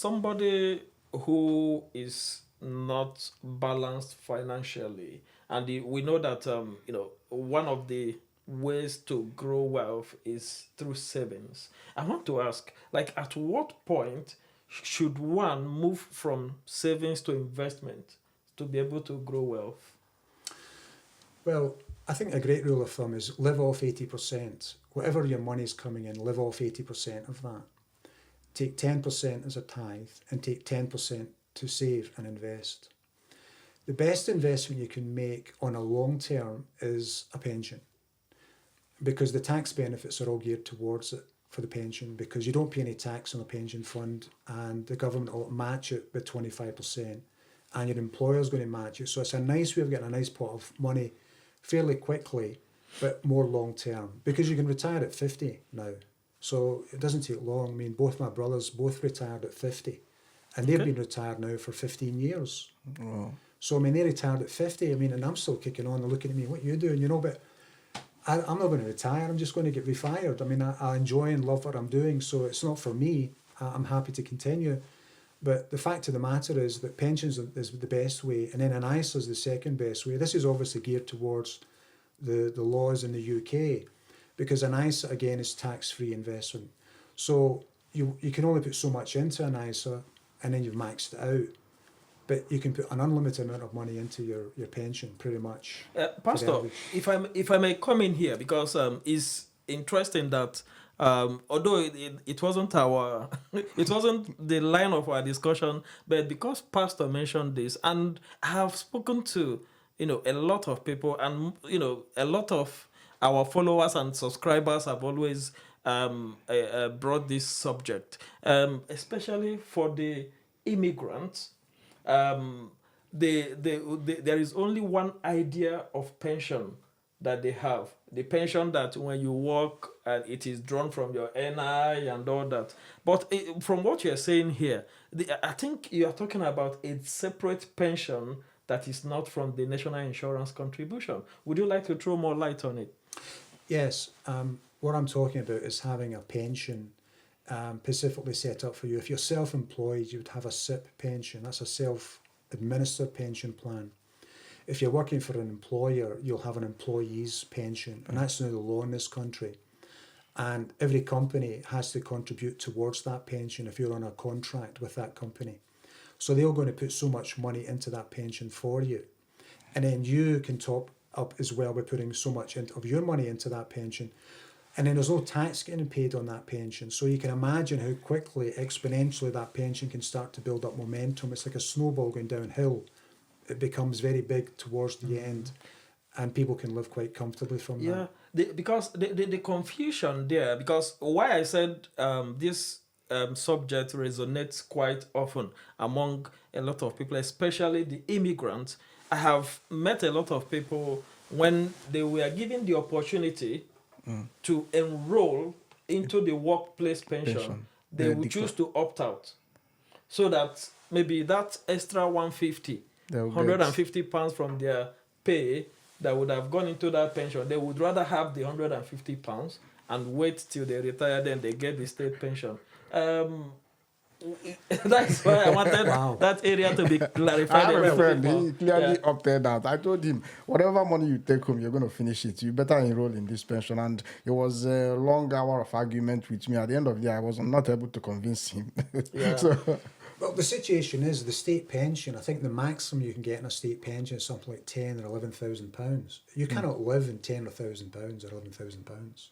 somebody who is not balanced financially, and we know that one of the ways to grow wealth is through savings. I want to ask, like, at what point should one move from savings to investment to be able to grow wealth? Well, I think a great rule of thumb is live off 80%. Whatever your money's coming in, live off 80% of that. Take 10% as a tithe and take 10% to save and invest. The best investment you can make on a long term is a pension, because the tax benefits are all geared towards it for the pension, because you don't pay any tax on a pension fund and the government will match it with 25% and your employer's going to match it. So it's a nice way of getting a nice pot of money fairly quickly, but more long term, because you can retire at 50 now. So it doesn't take long. I mean, both my brothers both retired at 50 and they've Okay. been retired now for 15 years. Oh. So, I mean, they retired at 50. I mean, and I'm still kicking on. They're looking at me, what are you doing? You know, but I'm not going to retire. I'm just going to get refired. I mean, I enjoy and love what I'm doing. So it's not for me. I'm happy to continue. But the fact of the matter is that pensions is the best way. And then an ISA is the second best way. This is obviously geared towards the laws in the UK, because an ISA, again, is tax-free investment. So you can only put so much into an ISA and then you've maxed it out. But you can put an unlimited amount of money into your pension, pretty much. Pastor, average. if I may come in here, because it's interesting that although it wasn't our it wasn't the line of our discussion, but because Pastor mentioned this, and I have spoken to a lot of people, and a lot of our followers and subscribers have always brought this subject, especially for the immigrants. um, there is only one idea of pension that they have. The pension that when you work, it is drawn from your NI and all that. But from what you're saying here, I think you are talking about a separate pension that is not from the national insurance contribution. Would you like to throw more light on it? Yes, what I'm talking about is having a pension specifically set up for you. If you're self-employed, you would have a SIP pension. That's a self-administered pension plan. If you're working for an employer, you'll have an employee's pension, and that's now the law in this country. And every company has to contribute towards that pension if you're on a contract with that company. So they're going to put so much money into that pension for you. And then you can top up as well by putting so much of your money into that pension. And then there's no tax getting paid on that pension. So you can imagine how quickly, exponentially, that pension can start to build up momentum. It's like a snowball going downhill. It becomes very big towards the end, and people can live quite comfortably from Yeah, that. because the confusion there, because why I said this subject resonates quite often among a lot of people, especially the immigrants. I have met a lot of people when they were given the opportunity to enroll into the workplace pension, Pension. they They would choose declare. to opt out so that maybe that extra 150 They'll hundred and get. fifty pounds from their pay that would have gone into that pension, they would rather have the 150 pounds and wait till they retire, then they get the state pension. um that's why I wanted Wow. that area to be I clarified have a a little bit friend, more. he clearly Yeah. opted out. I told him, whatever money you take home, you're going to finish it. You better enroll in this pension. And it was a long hour of argument with me. At the end of the day, I was not able to convince him. Yeah. So, Well, the situation is the state pension. I think the maximum you can get in a state pension is something like £10,000 or £11,000. You cannot live in £10,000 or £11,000.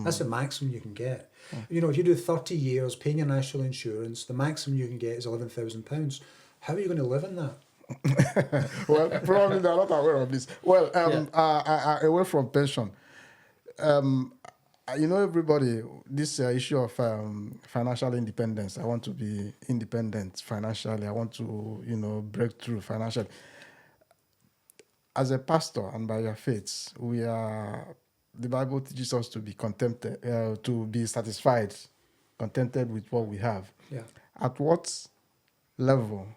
That's the maximum you can get. You know, if you do 30 years paying your national insurance, the maximum you can get is £11,000. How are you going to live in that? well, probably they're not aware of this. Well, Yeah. away from pension, everybody, this issue of financial independence. I want to be independent financially. I want to, break through financially. As a pastor and by your faith, the Bible teaches us to be contented, to be satisfied, contented with what we have. Yeah. At what level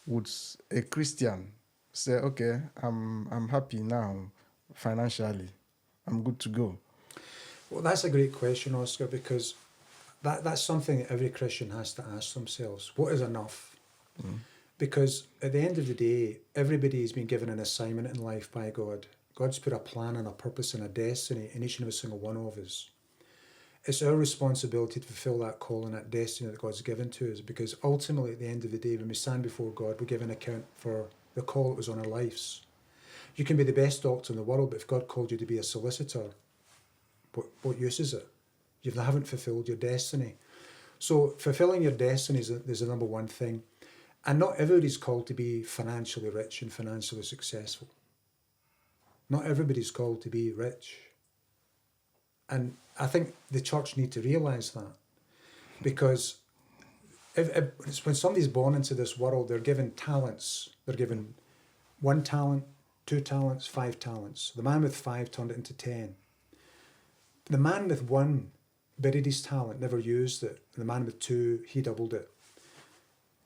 would a Christian say, okay, I'm happy now financially, I'm good to go? Well, that's a great question, Oscar, because that's something that every Christian has to ask themselves. What is enough? Because at the end of the day, everybody has been given an assignment in life by God. God's put a plan and a purpose and a destiny in each and every single one of us. It's our responsibility to fulfill that call and that destiny that God's given to us, because ultimately at the end of the day, when we stand before God, we give an account for the call that was on our lives. You can be the best doctor in the world, but if God called you to be a solicitor, what use is it? You haven't fulfilled your destiny. So fulfilling your destiny is the number one thing. And not everybody's called to be financially rich and financially successful. Not everybody's called to be rich. And I think the church need to realise that. Because when somebody's born into this world, they're given talents. They're given 1 talent, 2 talents, 5 talents. The man with 5 turned it into 10. The man with 1 buried his talent, never used it. The man with 2, he doubled it.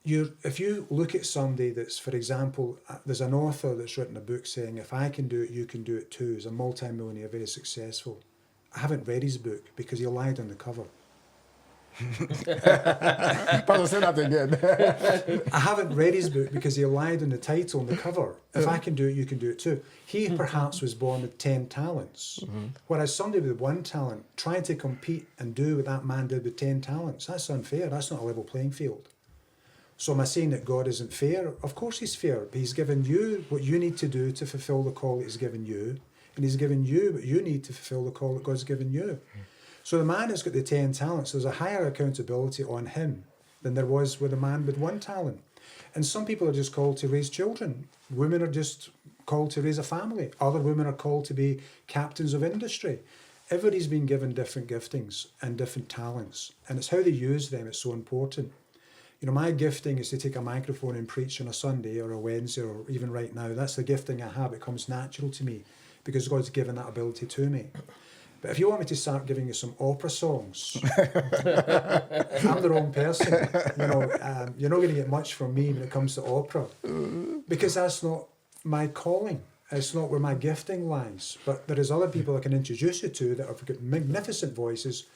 If you look at somebody that's, for example, there's an author that's written a book saying, if I can do it, you can do it too. He's a multi-millionaire, very successful. I haven't read his book because he lied on the cover. Pastor, say that again. I haven't read his book because he lied on the title and the cover. If I can do it, you can do it too. He perhaps was born with 10 talents, whereas somebody with 1 talent trying to compete and do what that man did with 10 talents, that's unfair. That's not a level playing field. So am I saying that God isn't fair? Of course he's fair, but he's given you what you need to do to fulfill the call that he's given you, and he's given you what you need to fulfill the call that God's given you. So the man has got the 10 talents. There's a higher accountability on him than there was with a man with 1 talent. And some people are just called to raise children. Women are just called to raise a family. Other women are called to be captains of industry. Everybody's been given different giftings and different talents, and it's how they use them that's so important. You know, my gifting is to take a microphone and preach on a Sunday or a Wednesday, or even right now. That's the gifting I have. It comes natural to me because God's given that ability to me. But if you want me to start giving you some opera songs, I'm the wrong person. You know, you're not going to get much from me when it comes to opera, because that's not my calling. It's not where my gifting lies. But there is other people I can introduce you to that have got magnificent voices.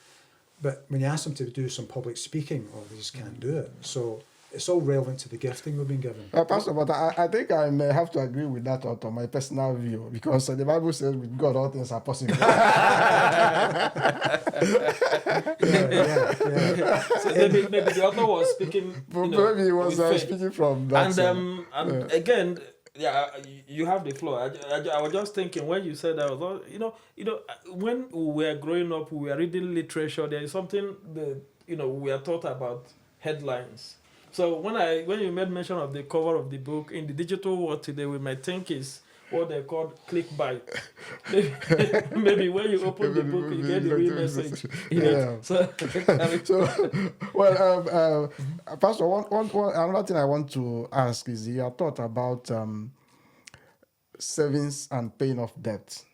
But when you ask them to do some public speaking, they just can't do it. So it's all relevant to the gifting we've been given. Pastor, but I think I may have to agree with that author, my personal view, because the Bible says with God all things are possible. So maybe the author was speaking. Maybe he was speaking from that. And again, you have the floor. I was just thinking when you said that, when we were growing up, we were reading literature. There is something that we are taught about headlines. So when you made mention of the cover of the book, in the digital world today, we might think is what they call clickbait. Maybe when you open the book, you get the real message. Pastor, one another thing I want to ask is your thought about savings and paying off debt.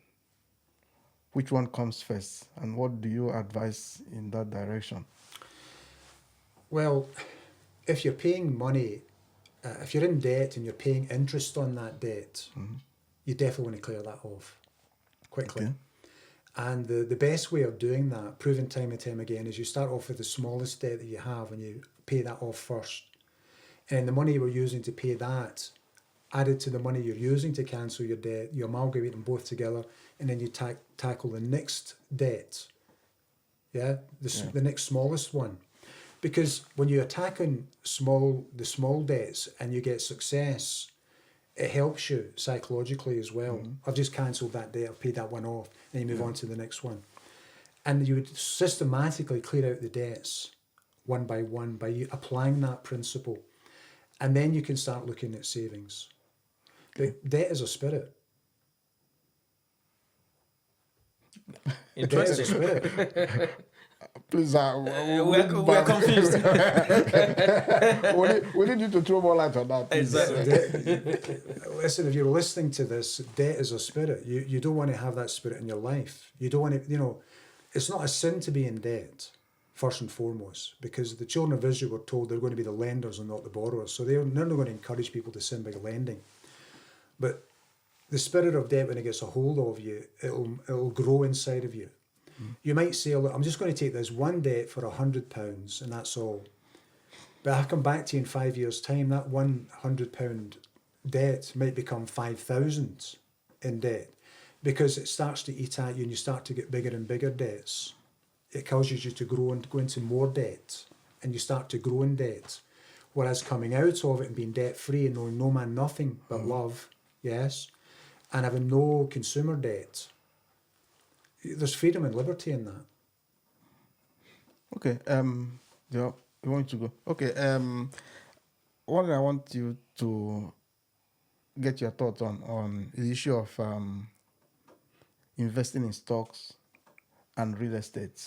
Which one comes first, and what do you advise in that direction? Well, if you're paying money, if you're in debt and you're paying interest on that debt, you definitely want to clear that off quickly. Okay. And the best way of doing that, proven time and time again, is you start off with the smallest debt that you have and you pay that off first. And the money you were using to pay that, added to the money you're using to cancel your debt, you amalgamate them both together, and then you tackle the next debt. The next smallest one. Because when you're attacking the small debts and you get success, it helps you psychologically as well. I've just cancelled that debt, I've paid that one off, and you move on to the next one. And you would systematically clear out the debts one by you applying that principle. And then you can start looking at savings. But debt is a spirit. Interesting. Debt is a spirit. Please, we're confused. we need you to throw more light on that. Exactly. Listen, if you're listening to this, debt is a spirit. You don't want to have that spirit in your life. You don't want to, it's not a sin to be in debt, first and foremost, because the children of Israel were told they're going to be the lenders and not the borrowers. So they're not going to encourage people to sin by lending. But the spirit of debt, when it gets a hold of you, it'll grow inside of you. You might say, look, I'm just going to take this one debt for £100 and that's all. But I come back to you in 5 years' time, that £100 debt might become 5,000 in debt because it starts to eat at you and you start to get bigger and bigger debts. It causes you to grow and go into more debt and you start to grow in debt. Whereas coming out of it and being debt free and knowing no man nothing but love, yes, and having no consumer debt, there's freedom and liberty in that. Okay. Yeah, you want to go? Okay. One I want you to get your thoughts on the issue of investing in stocks and real estate.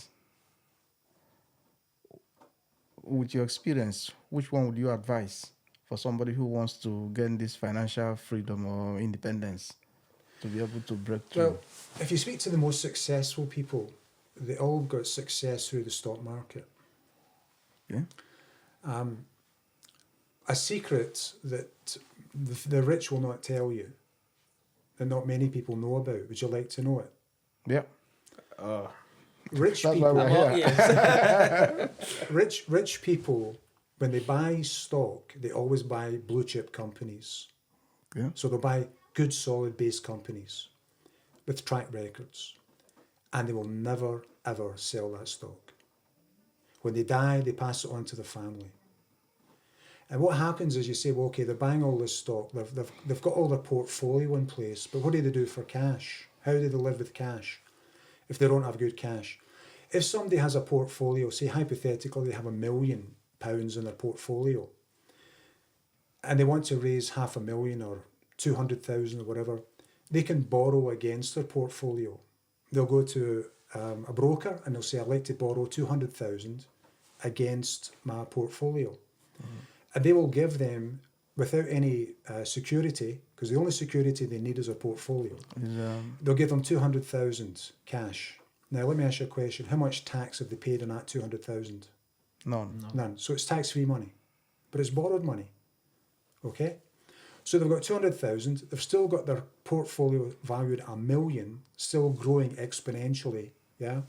With your experience, which one would you advise for somebody who wants to gain this financial freedom or independence to be able to break through? Well, if you speak to the most successful people, they all got success through the stock market. Yeah. A secret that the rich will not tell you, and not many people know about. Would you like to know it? Yeah. Rich That's why people, we're here. Yes. rich people, when they buy stock, they always buy blue chip companies. Yeah. So they'll buy good, solid base companies with track records, and they will never ever sell that stock. When they die, they pass it on to the family. And what happens is you say, well, okay, they're buying all this stock, they've got all their portfolio in place, but what do they do for cash? How do they live with cash if they don't have good cash? If somebody has a portfolio, say hypothetically they have £1 million in their portfolio, and they want to raise $500,000 or 200,000 or whatever, they can borrow against their portfolio. They'll go to a broker and they'll say, I'd like to borrow 200,000 against my portfolio. And they will give them, without any security, because the only security they need is a portfolio, they'll give them 200,000 cash. Now, let me ask you a question. How much tax have they paid on that 200,000? None. None. So it's tax-free money, but it's borrowed money. Okay? So they've got 200,000. They've still got their portfolio valued at $1 million, still growing exponentially. Yeah.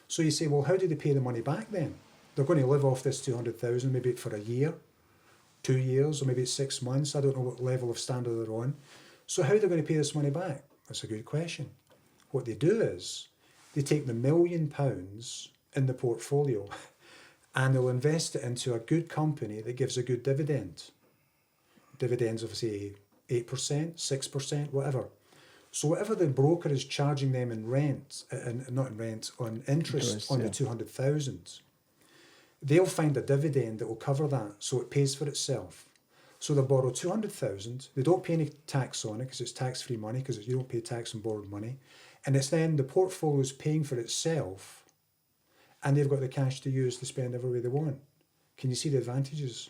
So you say, well, how do they pay the money back then? They're going to live off this 200,000 maybe for a year, 2 years, or maybe it's 6 months. I don't know what level of standard they're on. So how are they going to pay this money back? That's a good question. What they do is they take the £1 million in the portfolio and they'll invest it into a good company that gives a good dividend. Dividends of, say, 8%, 6%, whatever. So whatever the broker is charging them in rent, not in rent, on interest on the 200,000, they'll find a dividend that will cover that, so it pays for itself. So they borrow 200,000. They don't pay any tax on it because it's tax-free money, because you don't pay tax on borrowed money, and it's then the portfolio is paying for itself, and they've got the cash to use to spend every way they want. Can you see the advantages?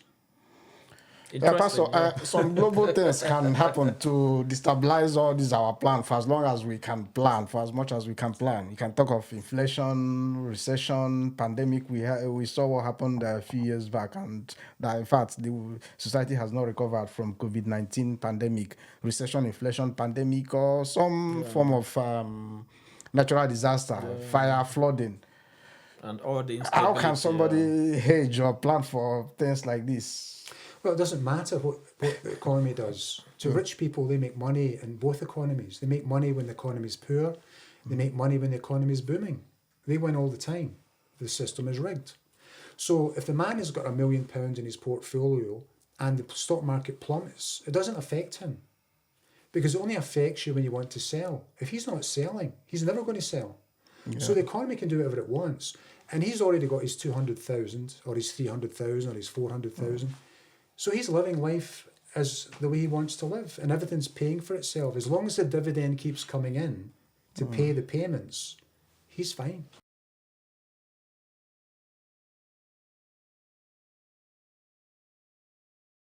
Yeah, Pastor, Yeah. some global things can happen to destabilize all this our plan for as long as we can plan, for as much as we can plan. You can talk of inflation, recession, pandemic. We saw what happened a few years back, and that in fact the society has not recovered from COVID-19 pandemic, recession, inflation, pandemic, or some form of natural disaster, fire, flooding. And all the How can instability, somebody hedge or plan for things like this? Well, it doesn't matter what the economy does. To rich people, they make money in both economies. They make money when the economy's poor. They make money when the economy's booming. They win all the time. The system is rigged. So if the man has got £1 million in his portfolio and the stock market plummets, it doesn't affect him, because it only affects you when you want to sell. If he's not selling, he's never going to sell. So the economy can do whatever it wants. And he's already got his 200,000 or his 300,000 or his 400,000. So he's living life as the way he wants to live, and everything's paying for itself. As long as the dividend keeps coming in to pay the payments, he's fine.